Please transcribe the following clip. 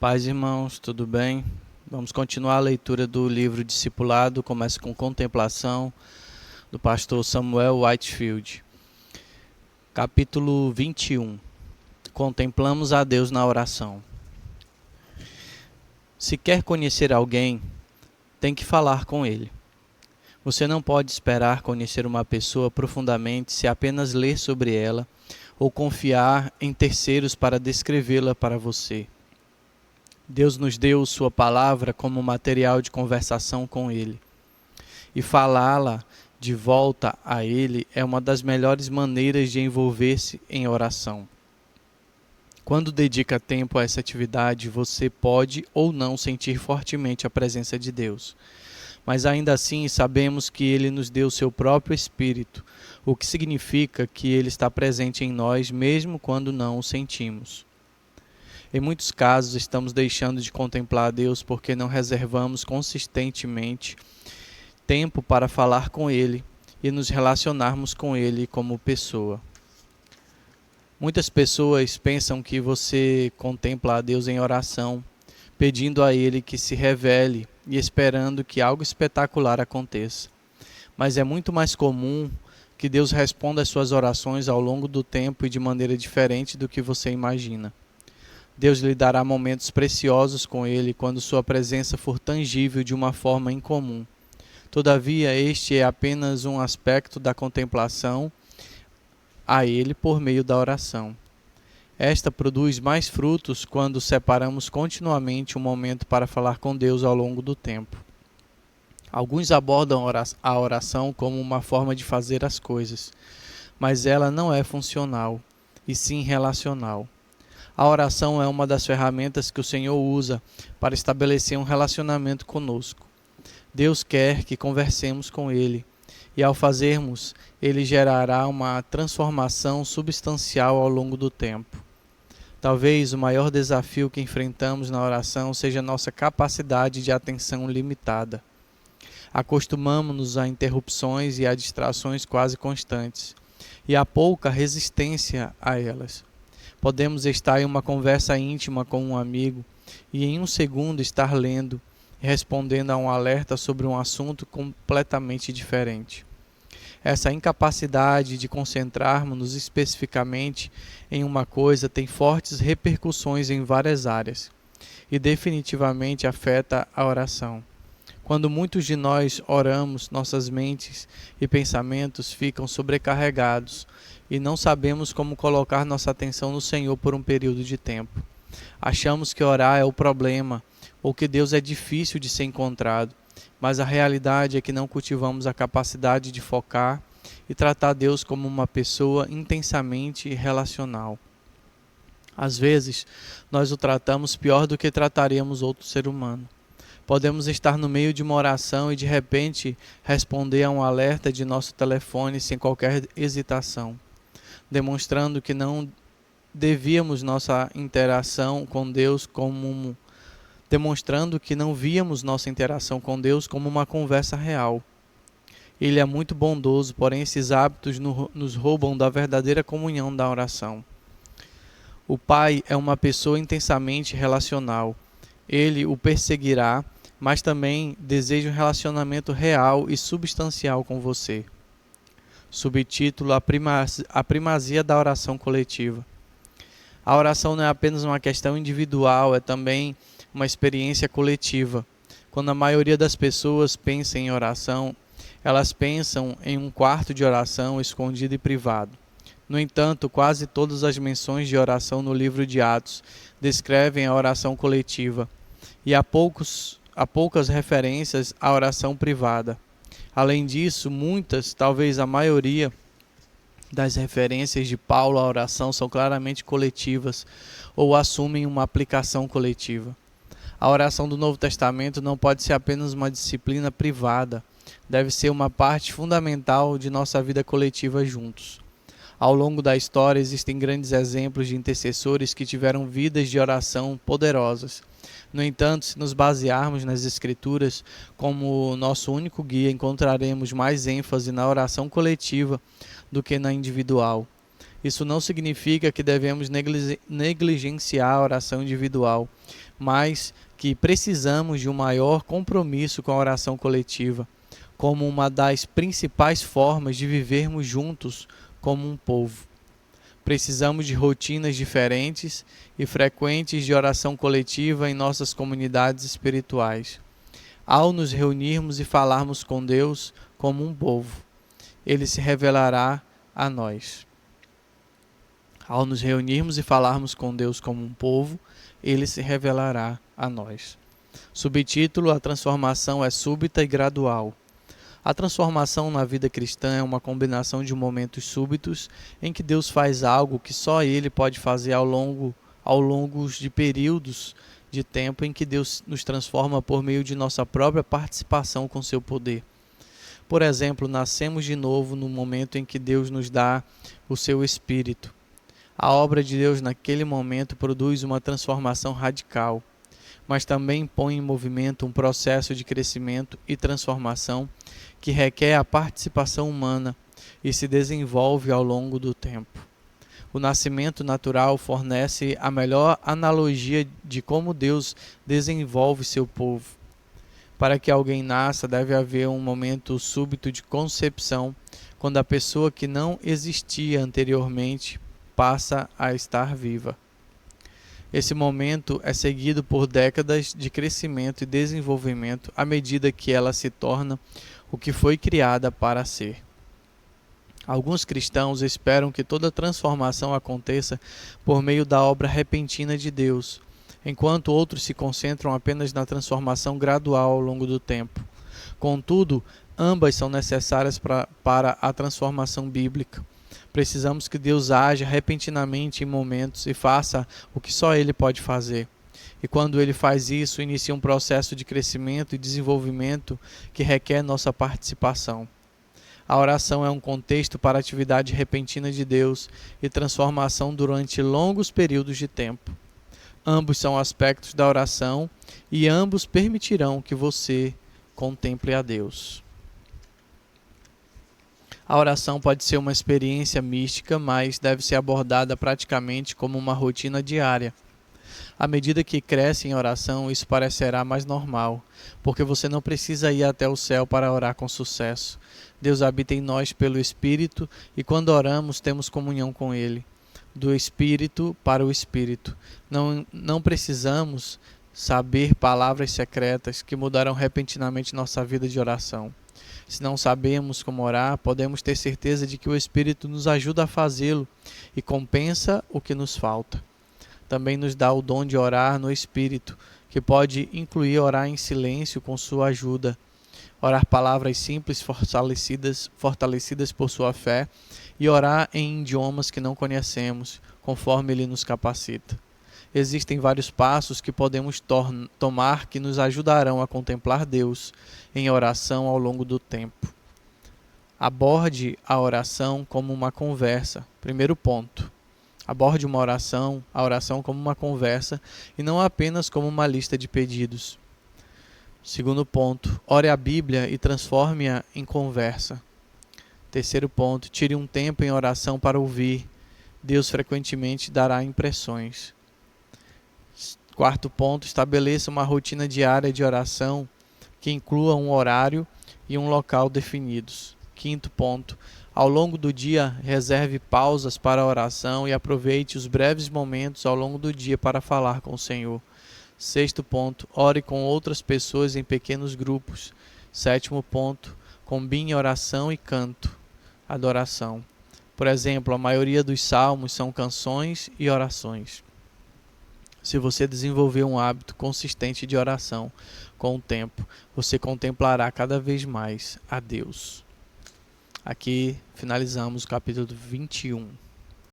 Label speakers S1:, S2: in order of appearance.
S1: Paz, irmãos, tudo bem? Vamos continuar a leitura do livro Discipulado. Começa com Contemplação, do pastor Samuel Whitefield. Capítulo 21. Contemplamos a Deus na oração. Se quer conhecer alguém, tem que falar com ele. Você não pode esperar conhecer uma pessoa profundamente se apenas ler sobre ela ou confiar em terceiros para descrevê-la para você. Deus nos deu sua palavra como material de conversação com Ele. E falá-la de volta a Ele é uma das melhores maneiras de envolver-se em oração. Quando dedica tempo a essa atividade, você pode ou não sentir fortemente a presença de Deus. Mas ainda assim sabemos que Ele nos deu seu próprio Espírito, o que significa que Ele está presente em nós mesmo quando não o sentimos. Em muitos casos, estamos deixando de contemplar a Deus porque não reservamos consistentemente tempo para falar com Ele e nos relacionarmos com Ele como pessoa. Muitas pessoas pensam que você contempla a Deus em oração, pedindo a Ele que se revele e esperando que algo espetacular aconteça. Mas é muito mais comum que Deus responda às suas orações ao longo do tempo e de maneira diferente do que você imagina. Deus lhe dará momentos preciosos com Ele quando sua presença for tangível de uma forma incomum. Todavia, este é apenas um aspecto da contemplação a Ele por meio da oração. Esta produz mais frutos quando separamos continuamente um momento para falar com Deus ao longo do tempo. Alguns abordam a oração como uma forma de fazer as coisas, mas ela não é funcional, e sim relacional. A oração é uma das ferramentas que o Senhor usa para estabelecer um relacionamento conosco. Deus quer que conversemos com Ele, e ao fazermos, Ele gerará uma transformação substancial ao longo do tempo. Talvez o maior desafio que enfrentamos na oração seja nossa capacidade de atenção limitada. Acostumamos-nos a interrupções e a distrações quase constantes, e há pouca resistência a elas. Podemos estar em uma conversa íntima com um amigo e em um segundo estar lendo e respondendo a um alerta sobre um assunto completamente diferente. Essa incapacidade de concentrarmos-nos especificamente em uma coisa tem fortes repercussões em várias áreas e definitivamente afeta a oração. Quando muitos de nós oramos, nossas mentes e pensamentos ficam sobrecarregados e não sabemos como colocar nossa atenção no Senhor por um período de tempo. Achamos que orar é o problema ou que Deus é difícil de ser encontrado, mas a realidade é que não cultivamos a capacidade de focar e tratar Deus como uma pessoa intensamente relacional. Às vezes, nós o tratamos pior do que trataríamos outro ser humano. Podemos estar no meio de uma oração e de repente responder a um alerta de nosso telefone sem qualquer hesitação, demonstrando que não devíamos nossa interação com Deus demonstrando que não víamos nossa interação com Deus como uma conversa real. Ele é muito bondoso, porém esses hábitos nos roubam da verdadeira comunhão da oração. O Pai é uma pessoa intensamente relacional. Ele o perseguirá, mas também deseja um relacionamento real e substancial com você. Subtítulo: A primazia da oração coletiva. A oração não é apenas uma questão individual, é também uma experiência coletiva. Quando a maioria das pessoas pensa em oração, elas pensam em um quarto de oração escondido e privado. No entanto, quase todas as menções de oração no livro de Atos descrevem a oração coletiva, e há poucas referências à oração privada. Além disso, muitas, talvez a maioria, das referências de Paulo à oração são claramente coletivas ou assumem uma aplicação coletiva. A oração do Novo Testamento não pode ser apenas uma disciplina privada, deve ser uma parte fundamental de nossa vida coletiva juntos. Ao longo da história existem grandes exemplos de intercessores que tiveram vidas de oração poderosas. No entanto, se nos basearmos nas Escrituras como nosso único guia, encontraremos mais ênfase na oração coletiva do que na individual. Isso não significa que devemos negligenciar a oração individual, mas que precisamos de um maior compromisso com a oração coletiva, como uma das principais formas de vivermos juntos como um povo. Precisamos de rotinas diferentes e frequentes de oração coletiva em nossas comunidades espirituais. Ao nos reunirmos e falarmos com Deus como um povo, Ele se revelará a nós. Ao nos reunirmos e falarmos com Deus como um povo, Ele se revelará a nós. Subtítulo: A transformação é súbita e gradual. A transformação na vida cristã é uma combinação de momentos súbitos em que Deus faz algo que só Ele pode fazer ao longo de períodos de tempo em que Deus nos transforma por meio de nossa própria participação com seu poder. Por exemplo, nascemos de novo no momento em que Deus nos dá o seu Espírito. A obra de Deus naquele momento produz uma transformação radical, mas também põe em movimento um processo de crescimento e transformação que requer a participação humana e se desenvolve ao longo do tempo. O nascimento natural fornece a melhor analogia de como Deus desenvolve seu povo. Para que alguém nasça, deve haver um momento súbito de concepção, quando a pessoa que não existia anteriormente passa a estar viva. Esse momento é seguido por décadas de crescimento e desenvolvimento à medida que ela se torna o que foi criada para ser. Alguns cristãos esperam que toda transformação aconteça por meio da obra repentina de Deus, enquanto outros se concentram apenas na transformação gradual ao longo do tempo. Contudo, ambas são necessárias para a transformação bíblica. Precisamos que Deus haja repentinamente em momentos e faça o que só Ele pode fazer. E quando Ele faz isso, inicia um processo de crescimento e desenvolvimento que requer nossa participação. A oração é um contexto para a atividade repentina de Deus e transformação durante longos períodos de tempo. Ambos são aspectos da oração e ambos permitirão que você contemple a Deus. A oração pode ser uma experiência mística, mas deve ser abordada praticamente como uma rotina diária. À medida que cresce em oração, isso parecerá mais normal, porque você não precisa ir até o céu para orar com sucesso. Deus habita em nós pelo Espírito e quando oramos temos comunhão com Ele. Do Espírito para o Espírito. Não precisamos saber palavras secretas que mudarão repentinamente nossa vida de oração. Se não sabemos como orar, podemos ter certeza de que o Espírito nos ajuda a fazê-lo e compensa o que nos falta. Também nos dá o dom de orar no Espírito, que pode incluir orar em silêncio com sua ajuda, orar palavras simples fortalecidas por sua fé e orar em idiomas que não conhecemos, conforme Ele nos capacita. Existem vários passos que podemos tomar que nos ajudarão a contemplar Deus em oração ao longo do tempo. Aborde a oração como uma conversa. Primeiro ponto. Aborde a oração como uma conversa e não apenas como uma lista de pedidos. Segundo ponto. Ore a Bíblia e transforme-a em conversa. Terceiro ponto. Tire um tempo em oração para ouvir. Deus frequentemente dará impressões. Quarto ponto, estabeleça uma rotina diária de oração que inclua um horário e um local definidos. Quinto ponto, ao longo do dia, reserve pausas para a oração e aproveite os breves momentos ao longo do dia para falar com o Senhor. Sexto ponto, ore com outras pessoas em pequenos grupos. Sétimo ponto, combine oração e canto, adoração. Por exemplo, a maioria dos salmos são canções e orações. Se você desenvolver um hábito consistente de oração com o tempo, você contemplará cada vez mais a Deus. Aqui finalizamos o capítulo 21.